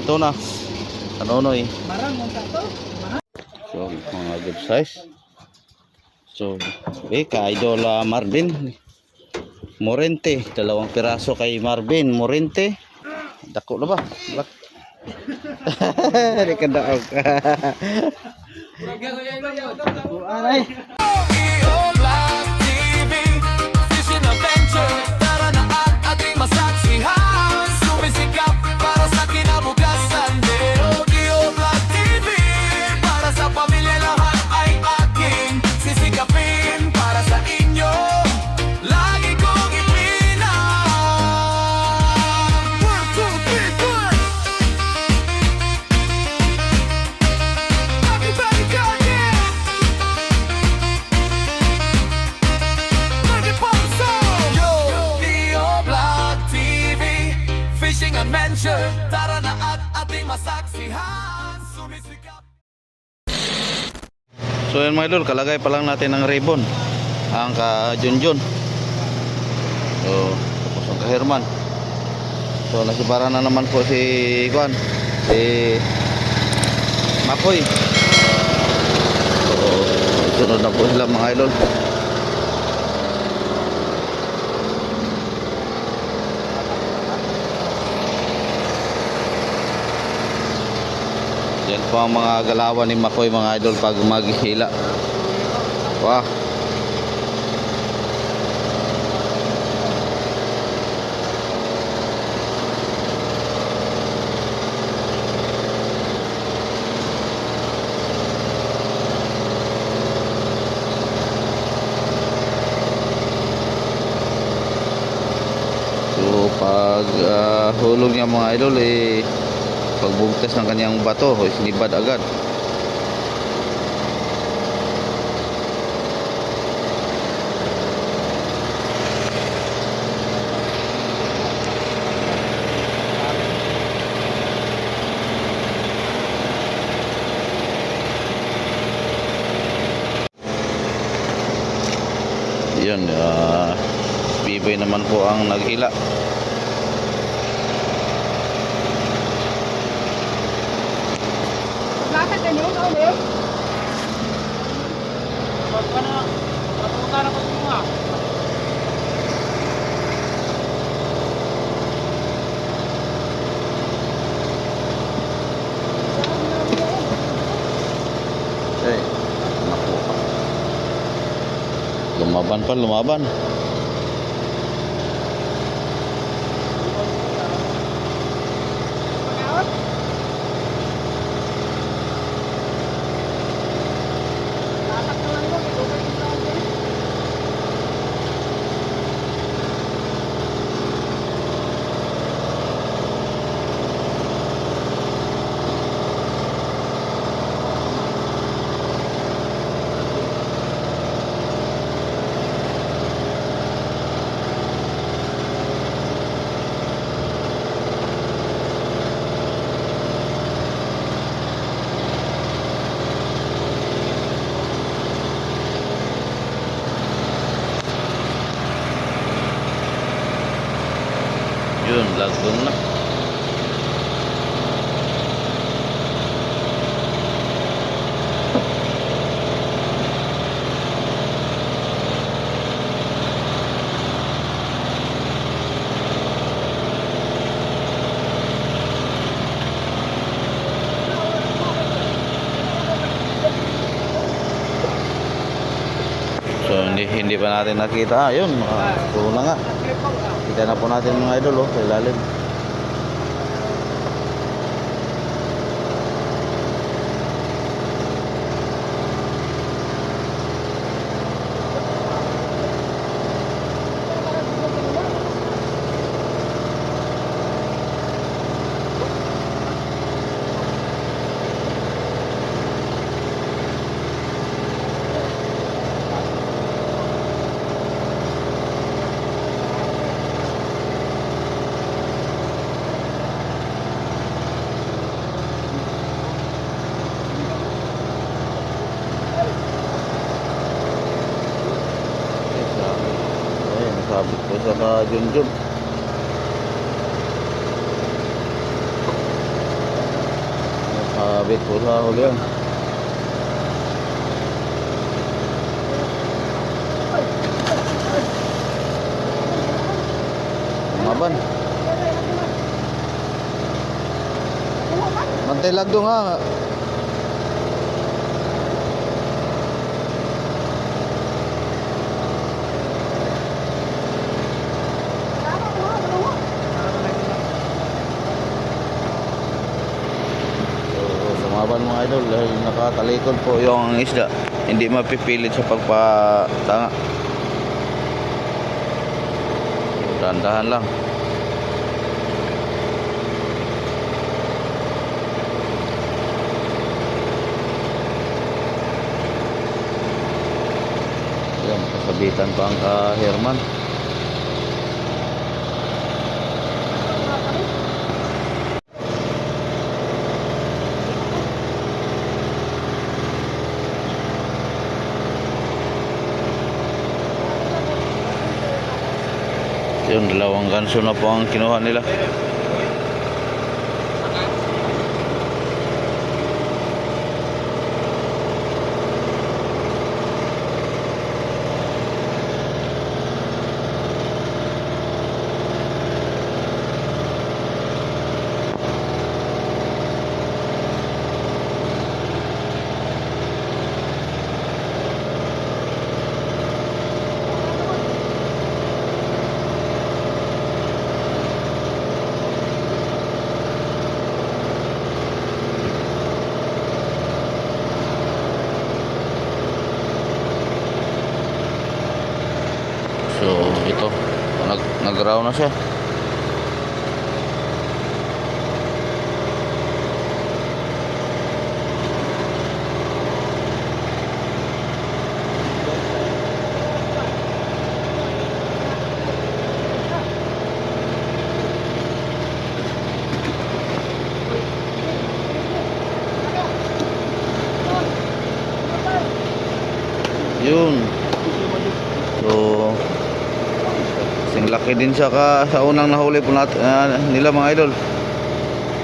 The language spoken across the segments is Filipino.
tuna. Kanonoy. Marang mo to. So, mga good size. So, kay Idol Marvin Morente, 2 piraso kay Marvin Morente. Dako na ba? Black. Di ka daog. Aray. Tara na at ating masaksihan, sumisikap. So yan mga idol, kalagay pa lang natin ng ribbon ang ka-Junjun. So tapos ang ka-Herman. So nasibara na naman po si Juan, si Makoy. So sunod na po sila mga idol. Yan po ang mga galawan ni Makoy mga idol pag maghihila. Wow. So pag hulog niya mga idol pagbugtas ng kanyang bato sinibad agad. Yan Biboy naman po ang naghila. Bakit ganyan ulit? Pagka na, patuta na ko mga. Okay. Nakuha. Lumaban pa, lumaban. Yun, lagun na. So hindi pa natin nakita. Ayun, puro na nga. Kita na po natin mga idol sa ilalim. Sabit po sa ka-Junjun. Sabit po sa huli yan. Maban. Mantay lagdo nga. Sumaban mga idol dahil nakatalikod po yung isda, hindi mapipilit sa pagpatanga. Dahan-dahan lang. Ayan, kasabitan pa ang ka-Herman. Yun, dalawang ganso na po ang kinuha nila. So ito, nag-raw na siya. Yun. So sing laki din siya sa unang nahuli po nila mga idol.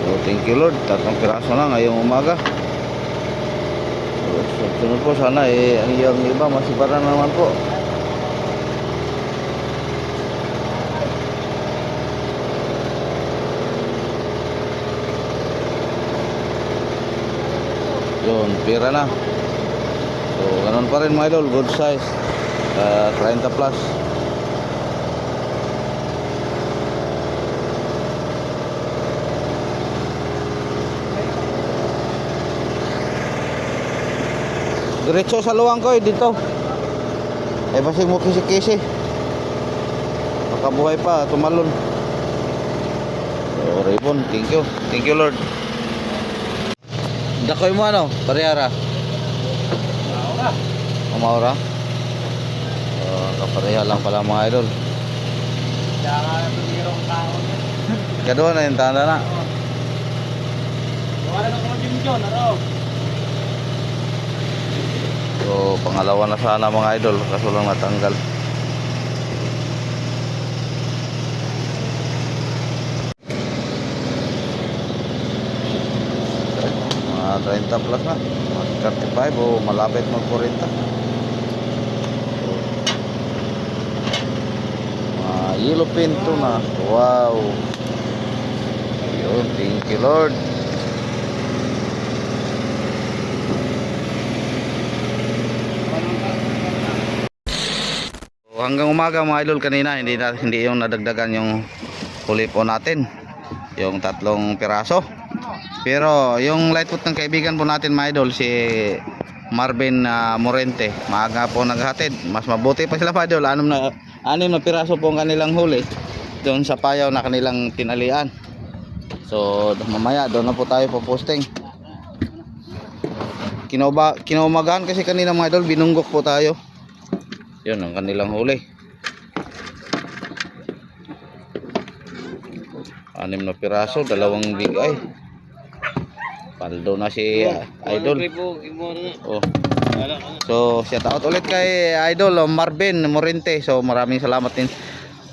So thank you Lord, 3 piraso na ngayong umaga. So sunod po sana ang iyang iba masiparan naman po. Yun, pira na. So ganun pa rin mga idol, good size, 30 plus. Diretso sa luwang ko dito. Basig mo kisi-kisi. Makabuhay pa, tumalon. So, ribbon, thank you. Thank you Lord. Dakoy mo ano, parehara. Maura. Kapareha lang pala mga idol. Kadua na yung tanda na. Wala na ko Jim John, ano? So pangalawa na sana mga idol, kaso lang natanggal. Mga 30 plus na, 35 o malapit mag 40. Yellow pinto na. Wow. Yun, thank you Lord. So, hanggang umaga mga idol kanina hindi yung nadagdagan yung huli po natin, yung 3 piraso. Pero yung lightfoot ng kaibigan po natin mga idol, si Marvin Morente, maaga po naghatid. Mas mabuti pa sila mga idol, 6 na piraso po ang kanilang huli doon sa payaw na kanilang tinalian. So mamaya doon na po tayo po-posting. Kinaumagahan kasi kanina mga idol, binunggok po tayo. Yun ang kanilang huli, 6 na piraso, 2 bigay. Paldo na si idol. Oh. So shout out ulit kay idol Marvin Morente. So maraming salamat din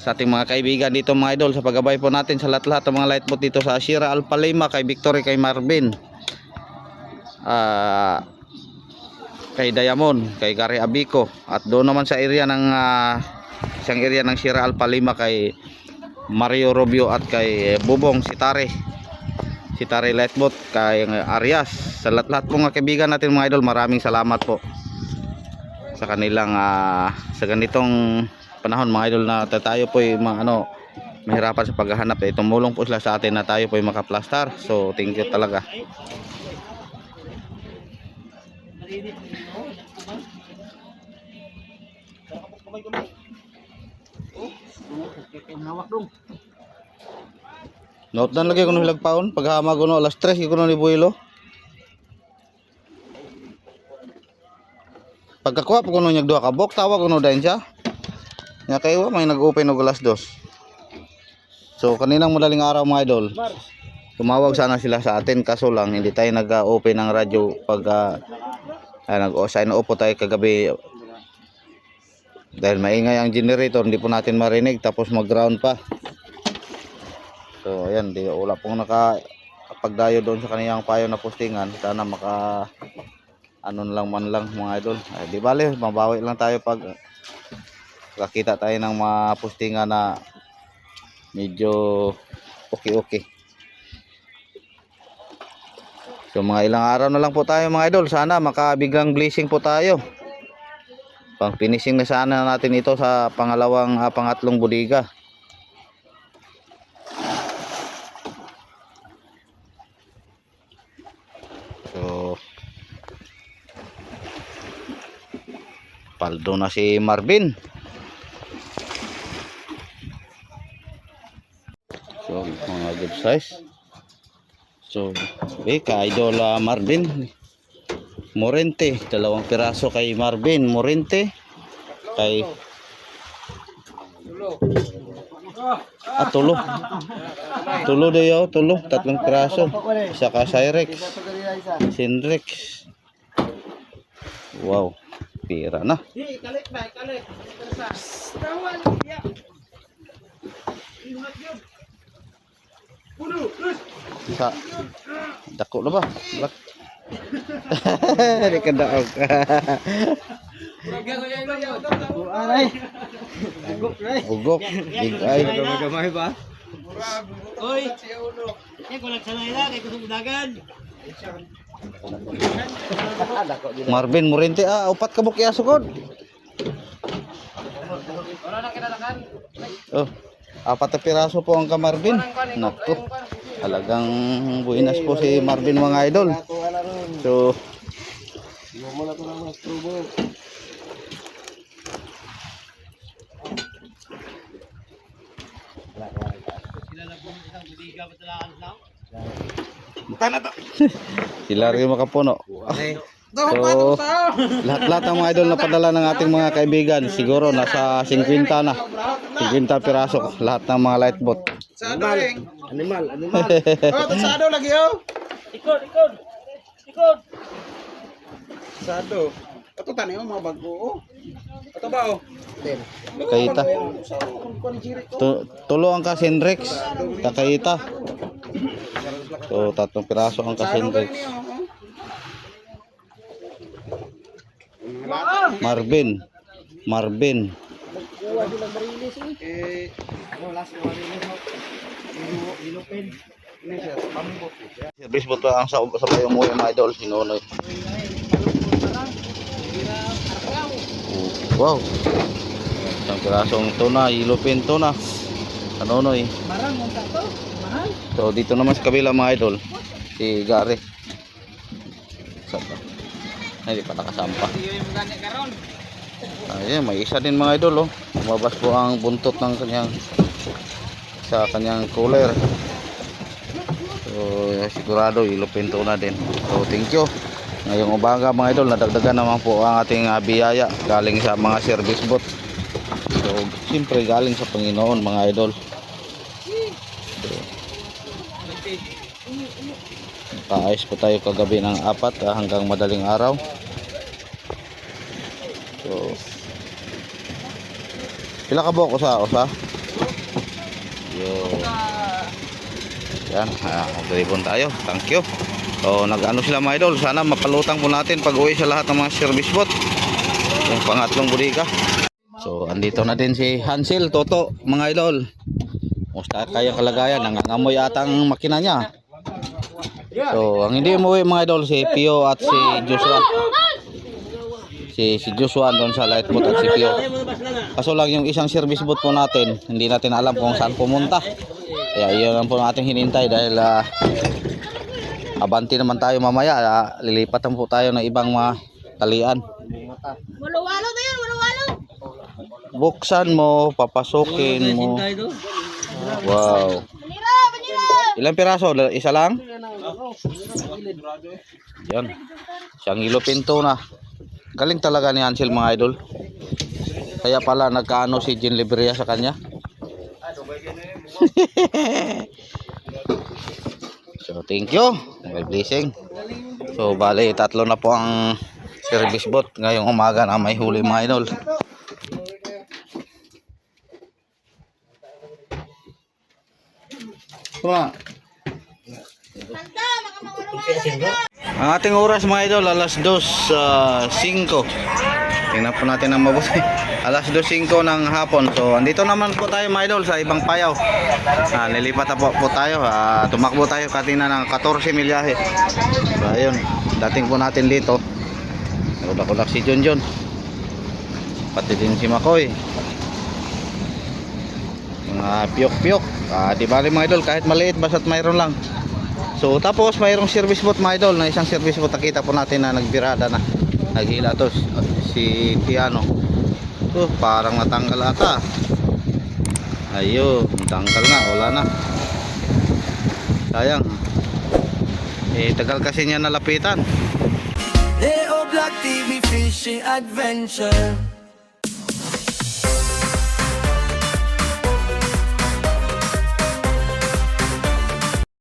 sa ating mga kaibigan dito mga idol sa paggabay po natin sa lahat-lahat ng mga lightboat dito sa Sierra Alpha Lima, kay Victory, kay Marvin. kay Diamond, kay Gary Abico, at doon naman sa area ng isang area ng Sierra Alpha Lima kay Mario Rubio at kay Bubong Sitare Lightbot, kay Arias, sa lahat po mga kaibigan natin mga idol, maraming salamat po sa kanilang sa ganitong panahon mga idol na tayo po ay mahirapan sa paghahanap, tumulong po sila sa atin na tayo po ay makaplastar. So thank you talaga. Note dan lagi kuno hilagpaon paghama kuno alas 3 kuno ni Builo. Pagkakuha po kuno nyag duha ka bok tawag kuno dayon siya. Nya kayo may nag-open og alas 2. So kaninang madaling araw mga idol, tumawag sana sila sa atin kaso lang hindi tayo nag-open ng radyo pag nag-sign off po tayo kagabi dahil maingay ang generator, hindi po natin marinig tapos mag-ground pa. So ayan, wala pong nakapagdayo doon sa kaniyang payo na postingan. Sana maka lang man lang mga idol. Ay, di bale, mabawi lang tayo pag kakita tayo ng mga postingan na medyo okay. So mga ilang araw na lang po tayo mga idol. Sana makabiglang blessing po tayo. Pang finishing na sana natin ito sa pangatlong bodega. So paldo na si Marvin. So mga good size. So ka-idol Marvin Morente, 2 piraso kay Marvin Morente, kay tulo dayo, 3 piraso, isa ka Cyrex, Sinrex. Wow, pira na. Sa dako na ba? Di ka daog. Bugok, big eye. Gamay ba? Oy. Ko nagsanay na kay kusog dagan. Marvin Morente, 4 ka buk yasukod. Wala na kinalakan. Oh, 4 na piraso po ang ka Marvin. Naku. Talagang buinas po si Marvin mga idol. So sila rin makapuno. So lahat-lahat ng mga idol na padala ng ating mga kaibigan siguro nasa 50 na, 50 piraso lahat ng mga lightbot. Animal. Oh, sado lagi oh. Ikod. Sado. Ato tani mga bago oh. Ato ba oh? Kayita. Tulo ang ka Sinrex, kakayita. So 3 piraso ang ka Sinrex. Marvin. Service po ang sa bayong mo yung mga idol, sinunoy. Wow. Isang pirasong tuna, ilupin tuna. Kanonoy. So dito naman sa kabila mga idol, si Gary. Sapa. Hindi pa nakasampa. Ayan, may isa din mga idol oh. Lumabas po ang buntot ng kanyang cooler. So sigurado ilupinto na din. So thank you. Ngayong umaga mga idol, nadagdagan naman po ang ating biyaya galing sa mga service bot. So siyempre galing sa Panginoon mga idol. So, paayos po tayo kagabi ng 4 hanggang madaling araw. So pila ka buok usa? Yo. Yan, mag-ribbon tayo. Thank you. So nag-ano sila mga idol, sana mapalutang po natin pag uwi sa lahat ng mga service boat. Yung pangatlong bodega. So andito na din si Hansel, Toto mga idol. Musta kayang kalagayan, nangangamoy ata ang makina niya. So ang hindi umuwi mga idol si Pio at si Joshua. Si Joshua doon sa light boat at si Pio. Kaso lang yung isang service boat po natin, hindi natin alam kung saan pumunta. Kaya iyon lang po natin hinintay dahil abanti naman tayo mamaya. Lilipatan po tayo ng ibang mga talian. Walo-walo na yan, walo-walo. Buksan mo, papasukin mo. Wow. Panira, panira. Ilang piraso? Isa lang? Yan. Siyang ilopinto na. Galing talaga ni Ansel mga idol. Kaya pala nagkaano si Jean Libria sa kanya. So thank you. May blessing. So bali tatlo na po ang service boat ngayong umaga na may huli mga idol. Tuma. Kanta, mga walo-walo. Ang ating oras mga idol, alas 2:05. Tingnan po natin ang mabuti. Alas 2:05 ng hapon. So, andito naman po tayo mga idol sa ibang payaw. Nilipat na po tayo. Tumakbo tayo kanina ng 14 milyahe. So, ayun. Dating po natin dito. Nakudak-kudak si Junjun. Pati din si Makoy. Mga piyok-piyok. Di bali mga idol, kahit maliit, basta't mayroon lang. So tapos mayroong service boat mga idol, na isang service boat nakita po natin na nagbirada na. Naghila to si Piano. So parang natanggal ata. Ayun, natanggal na, wala na. Sayang. Tagal kasi niya nalapitan. Leo Black TV Fishing Adventure.